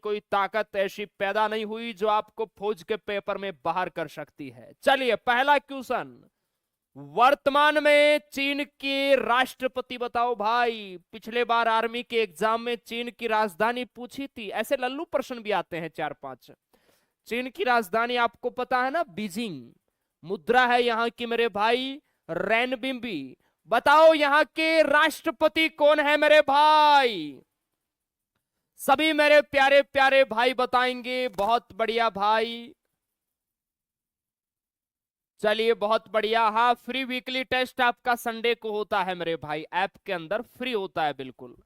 कोई ताकत ऐसी पैदा नहीं हुई जो आपको फौज के पेपर में बाहर कर सकती है। चलिए पहला क्वेश्चन, वर्तमान में चीन के राष्ट्रपति बताओ भाई। पिछले बार आर्मी के एग्जाम में चीन की राजधानी पूछी थी, ऐसे लल्लू प्रश्न भी आते हैं 4-5। चीन की राजधानी आपको पता है ना, बीजिंग। मुद्रा है यहाँ की मेरे भाई रेनबिम्बी। बताओ यहाँ के राष्ट्रपति कौन है मेरे भाई? सभी मेरे प्यारे प्यारे भाई बताएंगे। बहुत बढ़िया भाई, चलिए बहुत बढ़िया। हाँ, फ्री वीकली टेस्ट आपका संडे को होता है मेरे भाई, ऐप के अंदर फ्री होता है बिल्कुल।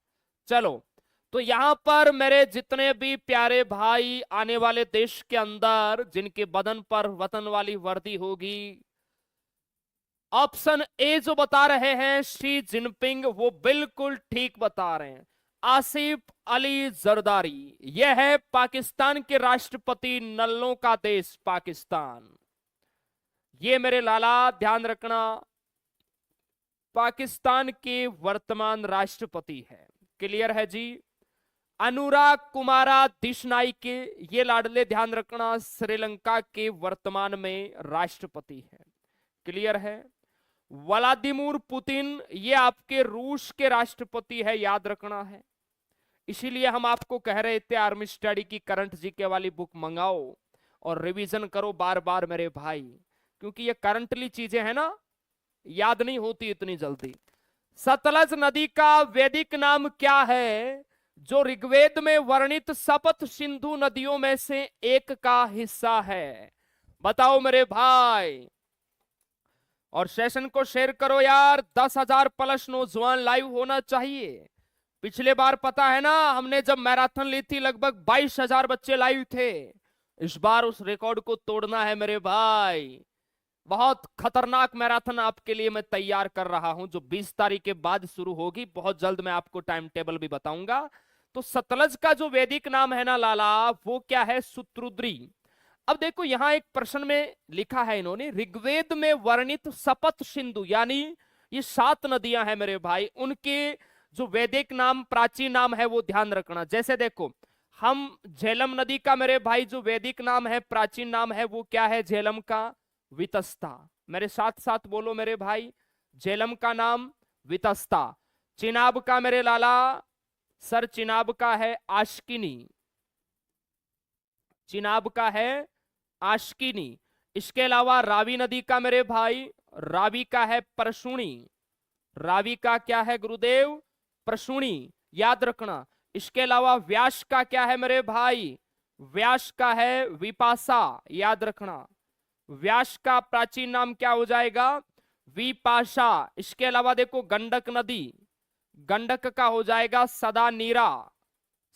चलो, तो यहां पर मेरे जितने भी प्यारे भाई आने वाले देश के अंदर जिनके बदन पर वतन वाली वर्दी होगी, ऑप्शन ए जो बता रहे हैं शी जिनपिंग, वो बिल्कुल ठीक बता रहे हैं। आसिफ अली जरदारी, यह है पाकिस्तान के राष्ट्रपति, नल्लों का देश पाकिस्तान। ये मेरे लाला ध्यान रखना, पाकिस्तान के वर्तमान राष्ट्रपति है। क्लियर है जी? अनुराग कुमारा दिशनाइके, ये लाडले ध्यान रखना, श्रीलंका के वर्तमान में राष्ट्रपति है। क्लियर है? व्लादिमीर पुतिन, ये आपके रूस के राष्ट्रपति है, याद रखना है। इसीलिए हम आपको कह रहे थे आर्मी स्टडी की करंट जीके वाली बुक मंगाओ और रिवीजन करो बार बार मेरे भाई, क्योंकि ये करंटली चीजें हैं ना, याद नहीं होती इतनी जल्दी। सतलज नदी का वैदिक नाम क्या है जो ऋग्वेद में वर्णित सप्त सिंधु नदियों में से एक का हिस्सा है? बताओ मेरे भाई। और सेशन को शेयर करो यार, 10,000 प्लस नौजवान लाइव होना चाहिए। पिछले बार पता है ना, हमने जब मैराथन ली थी लगभग 22,000 बच्चे लाइव थे। इस बार उस रिकॉर्ड को तोड़ना है मेरे भाई। बहुत खतरनाक मैराथन आपके लिए मैं तैयार कर रहा हूं, जो 20 तारीख के बाद शुरू होगी। बहुत जल्द मैं आपको टाइम टेबल भी बताऊंगा। तो सतलज का जो वैदिक नाम है ना लाला, वो क्या है? सुत्रुद्री। अब देखो यहां एक प्रश्न में लिखा है इन्होंने, ऋग्वेद में वर्णित सप्त सिंधु, यानी ये 7 नदियां हैं मेरे भाई, उनके जो वैदिक नाम प्राचीन नाम है वो ध्यान रखना। जैसे देखो, हम झेलम नदी का मेरे भाई जो वैदिक नाम है, प्राचीन नाम है, वो क्या है झेलम का? वितस्ता। मेरे साथ साथ बोलो मेरे भाई, झेलम का नाम वितस्ता। चिनाब का मेरे लाला सर, चिनाब का है आश्किनी। चिनाब का है आश्किनी। इसके अलावा रावी नदी का मेरे भाई, रावी का है परशुणी। रावी का क्या है गुरुदेव? परशुणी, याद रखना। इसके अलावा व्यास का क्या है मेरे भाई? व्यास का है विपाशा, याद रखना। व्यास का प्राचीन नाम क्या हो जाएगा? विपाशा। इसके अलावा देखो गंडक नदी, गंडक का हो जाएगा सदा नीरा,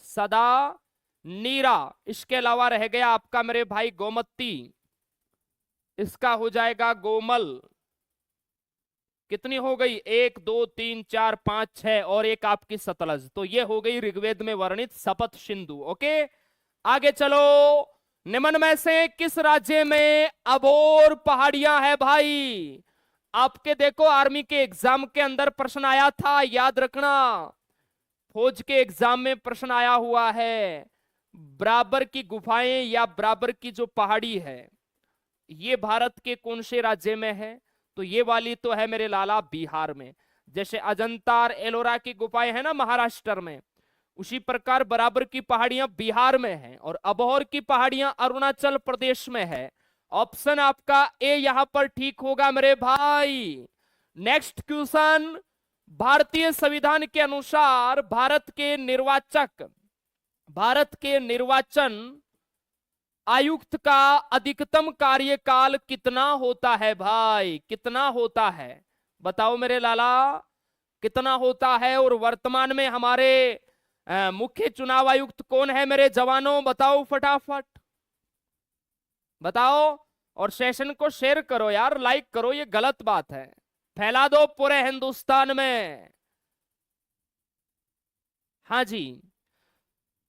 सदा नीरा। इसके अलावा रह गया आपका मेरे भाई गोमती, इसका हो जाएगा गोमल। कितनी हो गई? 1 2 3 4 5 6 और एक आपकी सतलज। तो ये हो गई ऋग्वेद में वर्णित सप्त सिंधु। ओके, आगे चलो। निम्न में से किस राज्य में अबोर पहाड़ियां है भाई? आपके देखो आर्मी के एग्जाम के अंदर प्रश्न आया था, याद रखना। फौज के एग्जाम में प्रश्न आया हुआ है, बराबर की गुफाएं या बराबर की जो पहाड़ी है, ये भारत के कौन से राज्य में है? तो ये वाली तो है मेरे लाला बिहार में। जैसे अजंता और एलोरा की गुफाएं है ना महाराष्ट्र में, उसी प्रकार बराबर की पहाड़ियां बिहार में हैं और अबोहर की पहाड़ियां अरुणाचल प्रदेश में है। ऑप्शन आपका ए यहां पर ठीक होगा मेरे भाई। नेक्स्ट क्वेश्चन, भारतीय संविधान के अनुसार भारत के निर्वाचन आयुक्त का अधिकतम कार्यकाल कितना होता है भाई? कितना होता है बताओ मेरे लाला, कितना होता है? और वर्तमान में हमारे मुख्य चुनाव आयुक्त कौन है मेरे जवानों? बताओ फटाफट बताओ। और सेशन को शेयर करो यार, लाइक करो, ये गलत बात है, फैला दो पूरे हिंदुस्तान में। हाँ जी,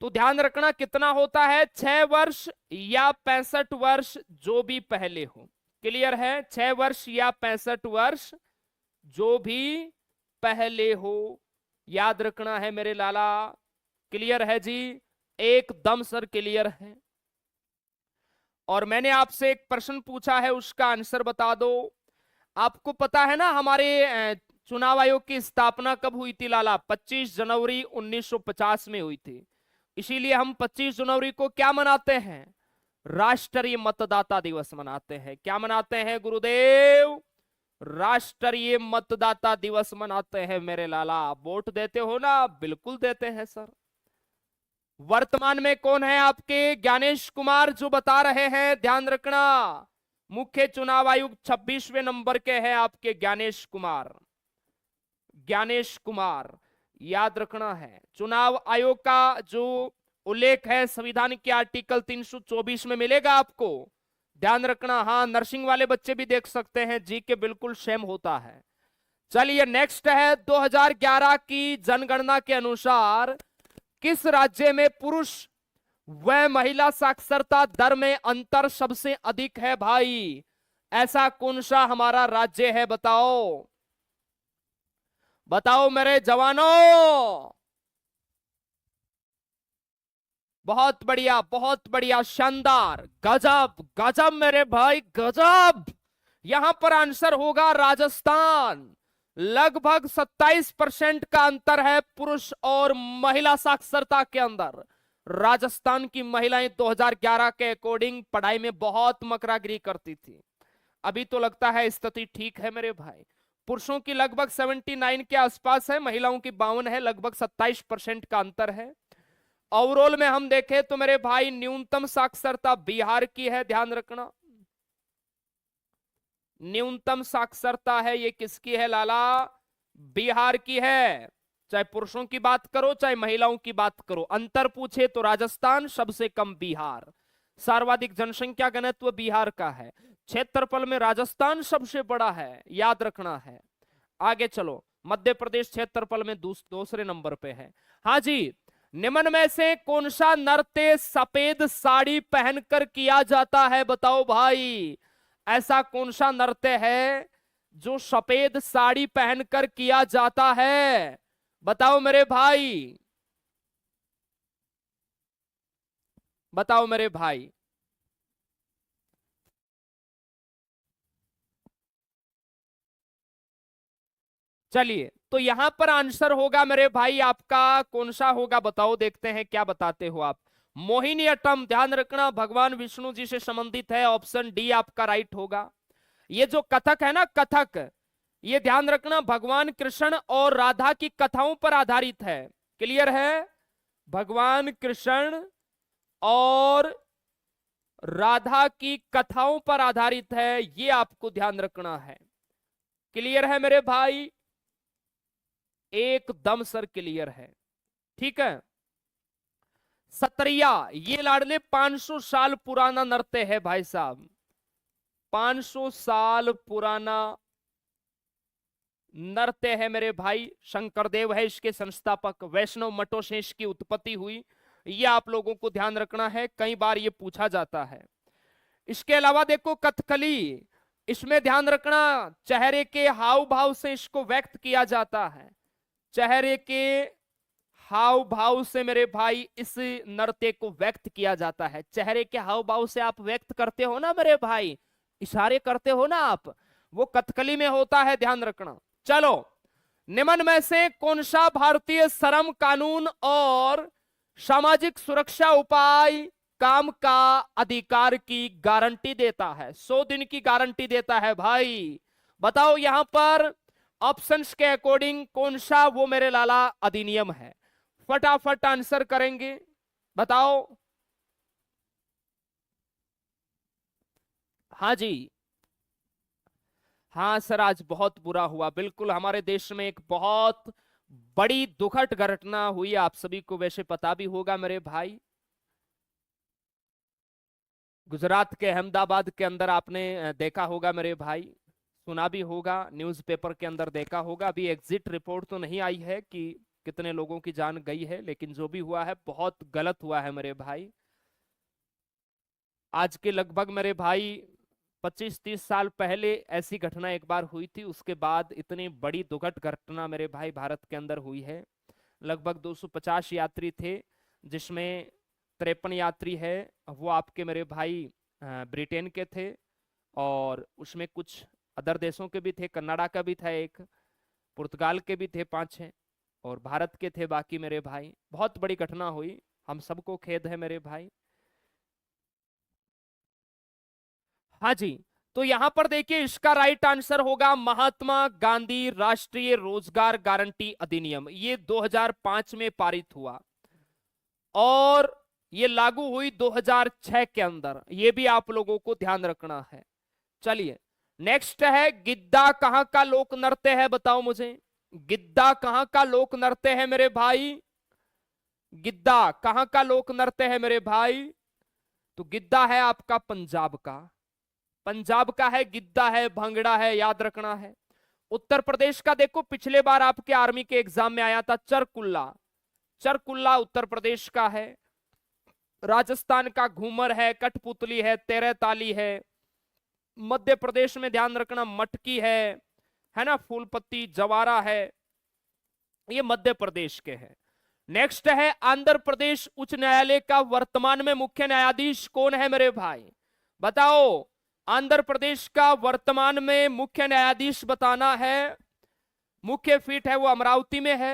तो ध्यान रखना कितना होता है, 6 वर्ष या 65 वर्ष, जो भी पहले हो। क्लियर है? 6 वर्ष या 65 वर्ष, जो भी पहले हो, याद रखना है मेरे लाला। क्लियर है जी? एकदम सर क्लियर है। और मैंने आपसे एक प्रश्न पूछा है, उसका आंसर बता दो। आपको पता है ना हमारे चुनाव आयोग की स्थापना कब हुई थी लाला? 25 जनवरी 1950 में हुई थी। इसीलिए हम 25 जनवरी को क्या मनाते हैं? राष्ट्रीय मतदाता दिवस मनाते हैं। क्या मनाते हैं गुरुदेव? राष्ट्रीय मतदाता दिवस मनाते हैं मेरे लाला। वोट देते हो ना? बिल्कुल देते हैं सर। वर्तमान में कौन है आपके? ज्ञानेश कुमार जो बता रहे हैं, ध्यान रखना। मुख्य चुनाव आयुक्त 26वें नंबर के हैं आपके ज्ञानेश कुमार। ज्ञानेश कुमार याद रखना है। चुनाव आयोग का जो उल्लेख है संविधान के आर्टिकल 324 में मिलेगा आपको, ध्यान रखना। हाँ, नर्सिंग वाले बच्चे भी देख सकते हैं, जी के बिल्कुल सेम होता है। चलिए नेक्स्ट है, 2011 की जनगणना के अनुसार किस राज्य में पुरुष व महिला साक्षरता दर में अंतर सबसे अधिक है भाई? ऐसा कौन सा हमारा राज्य है? बताओ बताओ मेरे जवानों। बहुत बढ़िया, शानदार, गजब गजब मेरे भाई, गजब। यहां पर आंसर होगा राजस्थान। लगभग 27% का अंतर है पुरुष और महिला साक्षरता के अंदर। राजस्थान की महिलाएं 2011 के अकॉर्डिंग पढ़ाई में बहुत मकरागिरी करती थी। अभी तो लगता है स्थिति ठीक है मेरे भाई। पुरुषों की लगभग 79 के आसपास है, महिलाओं की 52 है, लगभग 27% का अंतर है। ओवरऑल में हम देखें तो मेरे भाई न्यूनतम साक्षरता बिहार की है, ध्यान रखना। न्यूनतम साक्षरता है ये किसकी है लाला? बिहार की है। चाहे पुरुषों की बात करो चाहे महिलाओं की बात करो, अंतर पूछे तो राजस्थान, सबसे कम बिहार। सर्वाधिक जनसंख्या घनत्व बिहार का है। क्षेत्रफल में राजस्थान सबसे बड़ा है, याद रखना है। आगे चलो, मध्य प्रदेश क्षेत्रफल में दूसरे नंबर पे है। हाँ जी, निम्न में से कौन सा नृत्य सफेद साड़ी पहनकर किया जाता है? बताओ भाई, ऐसा कौन सा नृत्य है जो सफेद साड़ी पहनकर किया जाता है? बताओ मेरे भाई, बताओ मेरे भाई। चलिए, तो यहां पर आंसर होगा मेरे भाई आपका कौन सा होगा? बताओ, देखते हैं क्या बताते हो आप। मोहिनीअट्टम, ध्यान रखना, भगवान विष्णु जी से संबंधित है। ऑप्शन डी आपका राइट होगा। ये जो कथक है ना, कथक, ये ध्यान रखना भगवान कृष्ण और राधा की कथाओं पर आधारित है। क्लियर है? भगवान कृष्ण और राधा की कथाओं पर आधारित है, ये आपको ध्यान रखना है। क्लियर है मेरे भाई? एकदम सर क्लियर है। ठीक है। सतरिया, ये लाडले 500 साल पुराना नृत्य है भाई साहब। 500 साल पुराना नृत्य है मेरे भाई। शंकरदेव है इसके संस्थापक, वैष्णव मठों से इसकी उत्पत्ति हुई, ये आप लोगों को ध्यान रखना है, कई बार ये पूछा जाता है। इसके अलावा देखो कथकली, इसमें ध्यान रखना चेहरे के हाव भाव से इसको व्यक्त किया जाता है। चेहरे के हाव भाव से मेरे भाई इस नृत्य को व्यक्त किया जाता है। चेहरे के हाव भाव से आप व्यक्त करते हो ना मेरे भाई, इशारे करते हो ना आप, वो कथकली में होता है, ध्यान रखना। चलो, निम्न में से कौन सा भारतीय श्रम कानून और सामाजिक सुरक्षा उपाय काम का अधिकार की गारंटी देता है? 100 दिन की गारंटी देता है भाई। बताओ यहां पर ऑप्शंस के अकॉर्डिंग कौन सा वो मेरे लाला अधिनियम है? फटाफट आंसर करेंगे, बताओ। हाँ जी, हाँ सर, आज बहुत बुरा हुआ। बिल्कुल, हमारे देश में एक बहुत बड़ी दुखद घटना हुई, आप सभी को वैसे पता भी होगा मेरे भाई। गुजरात के अहमदाबाद के अंदर आपने देखा होगा मेरे भाई, सुना भी होगा, न्यूज़पेपर के अंदर देखा होगा। अभी एग्जिट रिपोर्ट तो नहीं आई है कि कितने लोगों की जान गई है, लेकिन जो भी हुआ है बहुत गलत हुआ है मेरे भाई। आज के लगभग मेरे भाई 25-30 साल पहले ऐसी घटना एक बार हुई थी, उसके बाद इतनी बड़ी दुखद घटना मेरे भाई भारत के अंदर हुई है। लगभग 250 यात्री थे, जिसमें 53 यात्री है वो आपके मेरे भाई ब्रिटेन के थे, और उसमें कुछ अदर देशों के भी थे, कनाडा का भी था एक, पुर्तगाल के भी थे 5-6, और भारत के थे बाकी मेरे भाई। बहुत बड़ी घटना हुई, हम सबको खेद है मेरे भाई। हाँ जी, तो यहां पर देखिए इसका राइट आंसर होगा महात्मा गांधी राष्ट्रीय रोजगार गारंटी अधिनियम। ये 2005 में पारित हुआ और ये लागू हुई 2006 के अंदर। ये भी आप लोगों को ध्यान रखना है। चलिए नेक्स्ट है, गिद्दा कहां का लोक नृत्य है, बताओ मुझे। गिद्दा कहां का लोक नृत्य है मेरे भाई? गिद्दा कहां का लोक नृत्य है मेरे भाई? तो गिद्दा है आपका पंजाब का, पंजाब का है गिद्दा, है भंगड़ा है, याद रखना है। उत्तर प्रदेश का देखो, पिछले बार आपके आर्मी के एग्जाम में आया था चरकुल्ला, चरकुल्ला उत्तर प्रदेश का है। राजस्थान का घूमर है, कठपुतली है, तेरह ताली है। मध्य प्रदेश में ध्यान रखना मटकी है ना, फूलपत्ती, जवारा है, ये मध्य प्रदेश के हैं। नेक्स्ट है, आंध्र प्रदेश उच्च न्यायालय का वर्तमान में मुख्य न्यायाधीश कौन है मेरे भाई? बताओ, आंध्र प्रदेश का वर्तमान में मुख्य न्यायाधीश बताना है। मुख्य पीठ है वो अमरावती में है।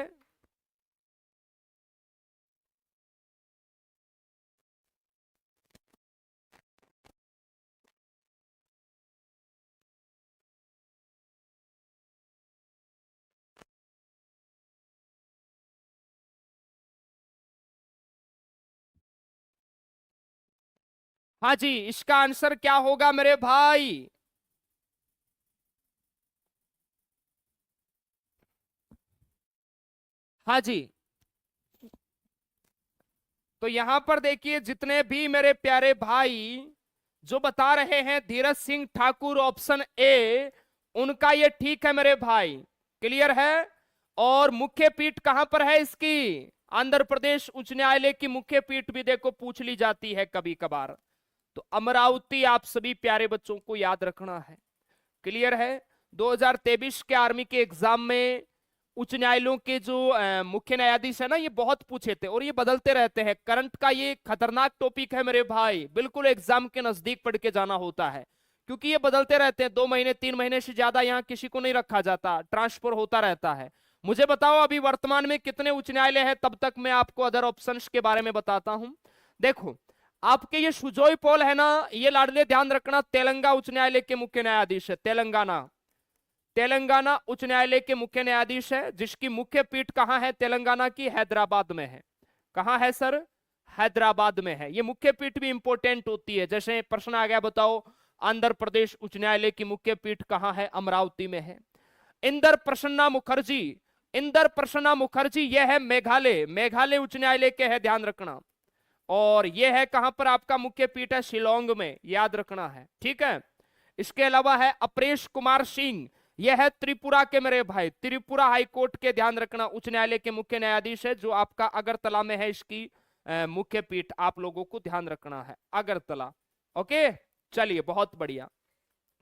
हाँ जी, इसका आंसर क्या होगा मेरे भाई? हाँ जी, तो यहां पर देखिए जितने भी मेरे प्यारे भाई जो बता रहे हैं धीरज सिंह ठाकुर ऑप्शन ए, उनका ये ठीक है मेरे भाई, क्लियर है। और मुख्य पीठ कहां पर है इसकी? आंध्र प्रदेश उच्च न्यायालय की मुख्य पीठ भी देखो पूछ ली जाती है कभी कभार, तो अमरावती आप सभी प्यारे बच्चों को याद रखना है, क्लियर है। 2023 के आर्मी के एग्जाम में उच्च न्यायालयों के जो मुख्य न्यायाधीश है ना, ये बहुत पूछे थे और ये बदलते रहते हैं। करंट का ये खतरनाक टॉपिक है मेरे भाई, बिल्कुल एग्जाम के नजदीक पढ़ के जाना होता है, क्योंकि ये बदलते रहते हैं। 2 महीने 3 महीने से ज्यादा यहाँ किसी को नहीं रखा जाता, ट्रांसफर होता रहता है। मुझे बताओ अभी वर्तमान में कितने उच्च न्यायालय है, तब तक मैं आपको अदर ऑप्शंस के बारे में बताता हूं। देखो आपके ये सुजोय पॉल है ना, ये लाडले ध्यान रखना तेलंगाना उच्च न्यायालय के मुख्य न्यायाधीश है। तेलंगाना, तेलंगाना उच्च न्यायालय के मुख्य न्यायाधीश है, जिसकी मुख्य पीठ कहां है तेलंगाना की? हैदराबाद में है। कहां है सर? हैदराबाद में है। ये मुख्य पीठ भी इंपॉर्टेंट होती है, जैसे प्रश्न आ गया बताओ आंध्र प्रदेश उच्च न्यायालय की मुख्य पीठ कहां है? अमरावती में है। इंदर प्रसन्ना मुखर्जी, इंदर प्रसन्ना मुखर्जी यह है मेघालय, मेघालय उच्च न्यायालय के है, ध्यान रखना। और यह है कहां पर आपका मुख्य पीठ है? शिलोंग में, याद रखना है, ठीक है। इसके अलावा है अपरेश कुमार सिंह, यह है त्रिपुरा के मेरे भाई, त्रिपुरा हाईकोर्ट के, ध्यान रखना, उच्च न्यायालय के मुख्य न्यायाधीश है, जो आपका अगरतला में है। इसकी मुख्य पीठ आप लोगों को ध्यान रखना है, अगरतला। ओके, चलिए बहुत बढ़िया।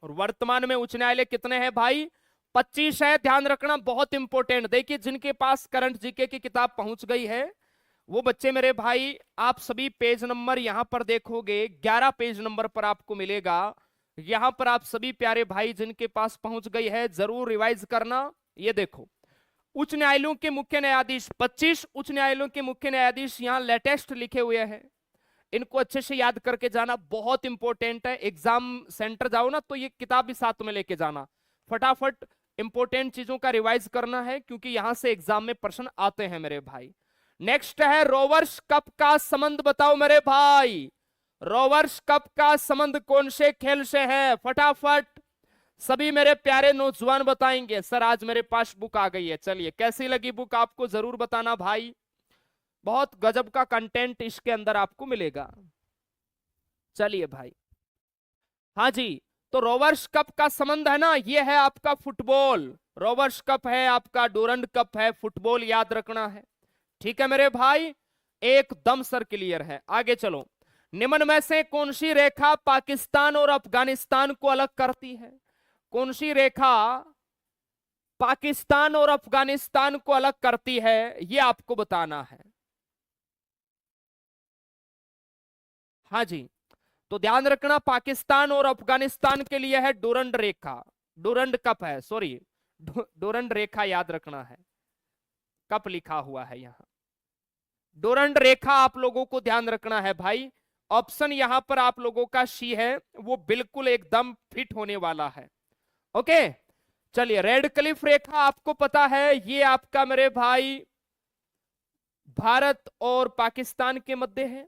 और वर्तमान में उच्च न्यायालय कितने हैं भाई? 25 है, ध्यान रखना, बहुत इंपॉर्टेंट। देखिए जिनके पास करंट जीके की किताब पहुंच गई है वो बच्चे मेरे भाई, आप सभी पेज नंबर यहां पर देखोगे 11 पेज नंबर पर आपको मिलेगा। यहां पर आप सभी प्यारे भाई जिनके पास पहुंच गई है जरूर रिवाइज करना। ये देखो उच्च न्यायालयों के मुख्य न्यायाधीश, 25 उच्च न्यायालयों के मुख्य न्यायाधीश यहां लेटेस्ट लिखे हुए हैं। इनको अच्छे से याद करके जाना, बहुत इंपॉर्टेंट है। एग्जाम सेंटर जाओ ना तो ये किताब भी साथ में लेके जाना, फटाफट इंपॉर्टेंट चीजों का रिवाइज करना है, क्योंकि यहां से एग्जाम में प्रश्न आते हैं मेरे भाई। नेक्स्ट है रोवर्स कप का संबंध बताओ मेरे भाई, रोवर्स कप का संबंध कौन से खेल से है? फटाफट सभी मेरे प्यारे नौजवान बताएंगे। सर आज मेरे पास बुक आ गई है। चलिए कैसी लगी बुक आपको जरूर बताना भाई, बहुत गजब का कंटेंट इसके अंदर आपको मिलेगा। चलिए भाई, हाँ जी, तो रोवर्स कप का संबंध है ना, ये है आपका फुटबॉल। रोवर्स कप है आपका, डूरंड कप है, फुटबॉल याद रखना है, ठीक है मेरे भाई, एकदम सर क्लियर है। आगे चलो, निम्न में से कौन सी रेखा पाकिस्तान और अफगानिस्तान को अलग करती है? कौन सी रेखा पाकिस्तान और अफगानिस्तान को अलग करती है, ये आपको बताना है। हाँ जी, तो ध्यान रखना पाकिस्तान और अफगानिस्तान के लिए है डूरंड रेखा, डूरंड कप है, सॉरी डूरंड रेखा याद रखना है, कप लिखा हुआ है यहां, डूरंड रेखा आप लोगों को ध्यान रखना है भाई। ऑप्शन यहां पर आप लोगों का सी है, वो बिल्कुल एकदम फिट होने वाला है। ओके, चलिए रेड क्लिफ रेखा आपको पता है, ये आपका मेरे भाई भारत और पाकिस्तान के मध्य है,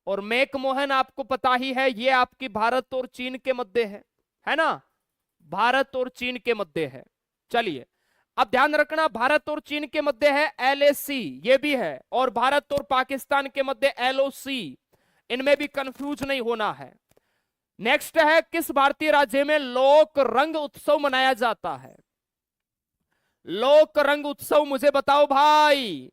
और मैकमोहन आपको पता ही है, ये आपकी भारत और चीन के मध्य है ना, भारत और चीन के मध्य है। चलिए अब ध्यान रखना, भारत और चीन के मध्य है LAC, ये भी है, और भारत और पाकिस्तान के मध्य LOC, इनमें भी कंफ्यूज नहीं होना है। नेक्स्ट है, किस भारतीय राज्य में लोक रंग उत्सव मनाया जाता है? लोक रंग उत्सव मुझे बताओ भाई।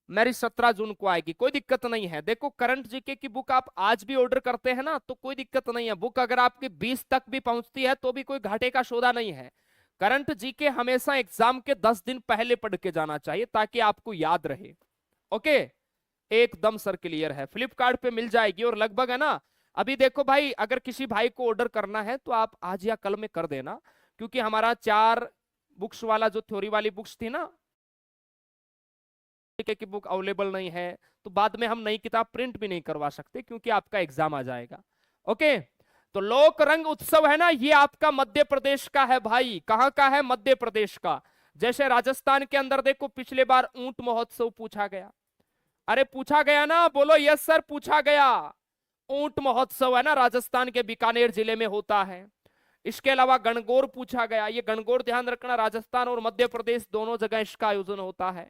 मेरी 17 जून को आएगी, कोई दिक्कत नहीं है। देखो करंट जीके की बुक आप आज भी ऑर्डर करते हैं ना, तो कोई दिक्कत नहीं है। बुक अगर आपकी 20 तक भी पहुंचती है तो भी कोई घाटे का सौदा नहीं है। करंट जीके हमेशा एग्जाम के 10 दिन पहले पढ़ के जाना चाहिए ताकि आपको याद रहे। ओके, एकदम सर क्लियर है, फ्लिपकार्ट पे मिल जाएगी और लगभग है ना। अभी देखो भाई, अगर किसी भाई को ऑर्डर करना है तो आप आज या कल में कर देना, क्योंकि हमारा 4 बुक्स वाला जो थ्योरी वाली बुक्स थी ना, की बुक अवेलेबल नहीं है, तो बाद में हम नई किताब प्रिंट भी नहीं करवा सकते क्योंकि आपका एग्जाम आ जाएगा। ओके, तो लोक रंग उत्सव है ना, ये आपका मध्य प्रदेश का है भाई। कहां का है? मध्य प्रदेश का। जैसे राजस्थान के अंदर देखो, पिछले बार ऊंट महोत्सव पूछा गया, अरे पूछा गया ना, बोलो यस सर, पूछा गया। ऊंट महोत्सव है ना, राजस्थान के बीकानेर जिले में होता है। इसके अलावा गणगौर पूछा गया, ये गणगौर ध्यान रखना, राजस्थान और मध्य प्रदेश दोनों जगह इसका आयोजन होता है।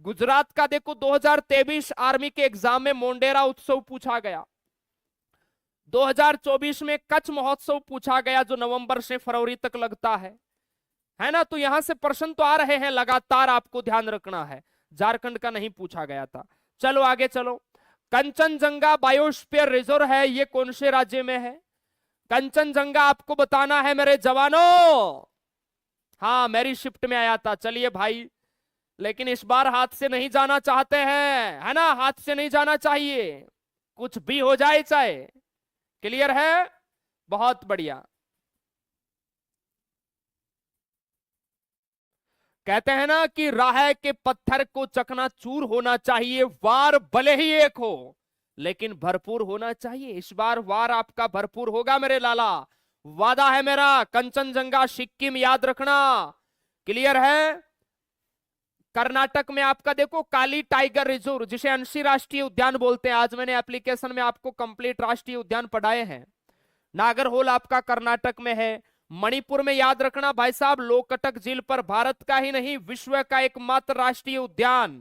गुजरात का देखो 2023 आर्मी के एग्जाम में मोंडेरा उत्सव पूछा गया। 2024 में कच्छ महोत्सव पूछा गया जो नवंबर से फरवरी तक लगता है ना। तो यहां से प्रश्न तो आ रहे हैं लगातार, आपको ध्यान रखना है। झारखंड का नहीं पूछा गया था। चलो आगे चलो। कंचनजंगा बायोस्फीयर रिजर्व है, ये कौन से राज्य में है? कंचनजंगा आपको बताना है मेरे जवानों। हाँ, मेरी शिफ्ट में आया था। चलिए भाई, लेकिन इस बार हाथ से नहीं जाना चाहते हैं, है ना, हाथ से नहीं जाना चाहिए, कुछ भी हो जाए चाहे। क्लियर है? बहुत बढ़िया। कहते हैं ना कि राह के पत्थर को चकनाचूर होना चाहिए, वार भले ही एक हो लेकिन भरपूर होना चाहिए। इस बार वार आपका भरपूर होगा मेरे लाला, वादा है मेरा। कंचनजंगा सिक्किम याद रखना। क्लियर है? कर्नाटक में आपका देखो काली टाइगर रिजर्व, जिसे अंशी राष्ट्रीय उद्यान बोलते हैं। आज मैंने एप्लीकेशन में आपको कंप्लीट राष्ट्रीय उद्यान पढ़ाए हैं। नागरहोल आपका कर्नाटक में है। मणिपुर में याद रखना भाई साहब, लोकटक झील पर भारत का ही नहीं विश्व का एकमात्र राष्ट्रीय उद्यान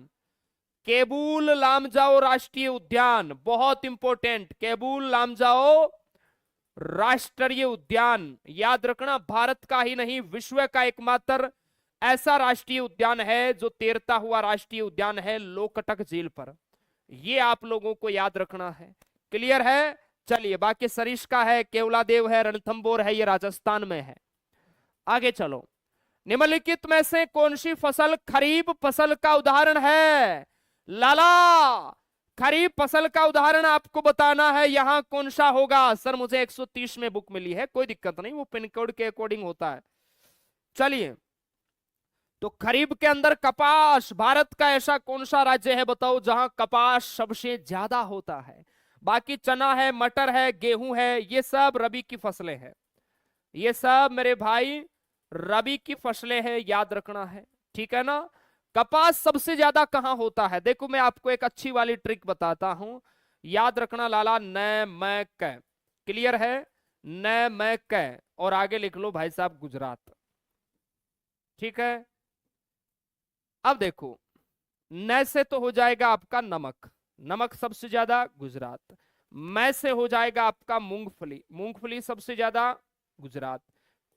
केबुल लामजाओ राष्ट्रीय उद्यान, बहुत इंपॉर्टेंट, केबुल लामजाओ राष्ट्रीय उद्यान याद रखना, भारत का ही नहीं विश्व का एकमात्र ऐसा राष्ट्रीय उद्यान है जो तैरता हुआ राष्ट्रीय उद्यान है लोकटक झील पर। ये आप लोगों को याद रखना है। क्लियर है? चलिए, बाकी सरिस्का है, केवलादेव है, रणथंबोर है, ये राजस्थान में है। आगे चलो। निम्नलिखित में से कौन सी फसल खरीफ फसल का उदाहरण है? लाला, खरीफ फसल का उदाहरण आपको बताना है, यहां कौन सा होगा? सर मुझे 130 में बुक मिली है, कोई दिक्कत नहीं, वो पिन कोड के अकॉर्डिंग होता है। चलिए, तो खरीफ के अंदर कपास, भारत का ऐसा कौन सा राज्य है बताओ जहां कपास सबसे ज्यादा होता है? बाकी चना है, मटर है, गेहूं है, ये सब रबी की फसलें हैं। ये सब मेरे भाई रबी की फसलें हैं, याद रखना है। ठीक है ना? कपास सबसे ज्यादा कहां होता है? देखो मैं आपको एक अच्छी वाली ट्रिक बताता हूं, याद रखना लाला, न मैं क। क्लियर है? न मैं क, और आगे लिख लो भाई साहब गुजरात। ठीक है, अब देखो, न से तो हो जाएगा आपका नमक, नमक सबसे ज्यादा गुजरात। मैं से हो जाएगा आपका मूंगफली, मूंगफली सबसे ज्यादा गुजरात।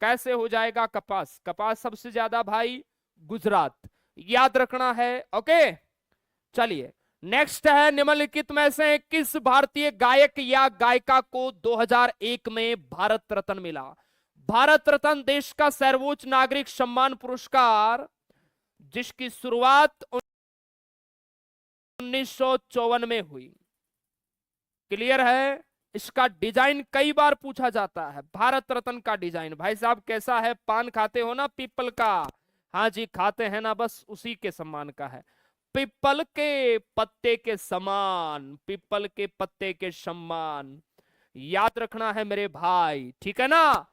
कैसे हो जाएगा कपास, कपास सबसे ज्यादा भाई गुजरात, याद रखना है। ओके, चलिए नेक्स्ट है, निम्नलिखित में से किस भारतीय गायक या गायिका को 2001 में भारत रत्न मिला? भारत रत्न देश का सर्वोच्च नागरिक सम्मान पुरस्कार, जिसकी शुरुआत 1954 में हुई। क्लियर है। इसका डिजाइन कई बार पूछा जाता है, भारत रत्न का डिजाइन। भाई साहब कैसा है, पान खाते हो ना पीपल का? हाँ जी खाते हैं ना, बस उसी के सम्मान का है। पीपल के पत्ते के समान, पीपल के पत्ते के सम्मान, याद रखना है मेरे भाई, ठीक है ना।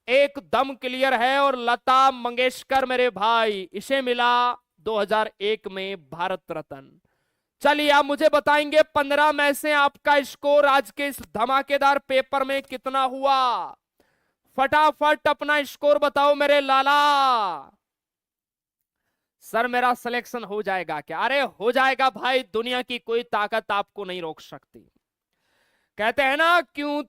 एकदम क्लियर है। और लता मंगेशकर मेरे भाई, इसे मिला 2001 में भारत रत्न। चलिए आप मुझे बताएंगे 15 में से आपका स्कोर आज के इस धमाकेदार पेपर में कितना हुआ? फटाफट अपना स्कोर बताओ मेरे लाला। सर मेरा सिलेक्शन हो जाएगा क्या? अरे हो जाएगा भाई, दुनिया की कोई ताकत आपको नहीं रोक सकती। कहते हैं ना क्यों